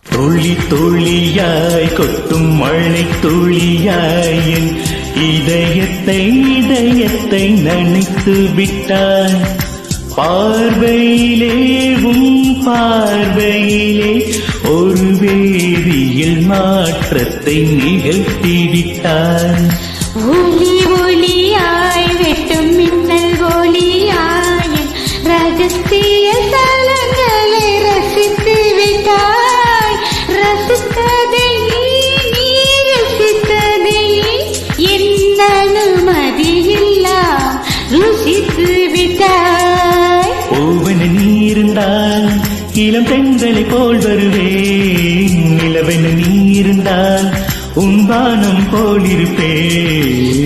துளி துளியாய் கொட்டும் மழை துளியாய் என் இதயத்தை நனைத்து விட்டாய். பார்வையிலே பார்வையிலே ஒரு வேதியியல் மாற்றத்தை நிகழ்த்திவிட்டாய். ஒளி ஒளியாய் வெட்டும் மின்னல் ஒளியாய் ரகசிய தலங்களை ரசித்து விட்டாய். ரசித்ததை நீ ரசித்ததை என் அனுமதியில்லாம் ருசித்து விட்டாய். பூவன நீ இருந்தால் இளம் பெண்களை போல் வருவேன். நிலவென நீ இருந்தால் உன் வானம் போலிருப்பேன்.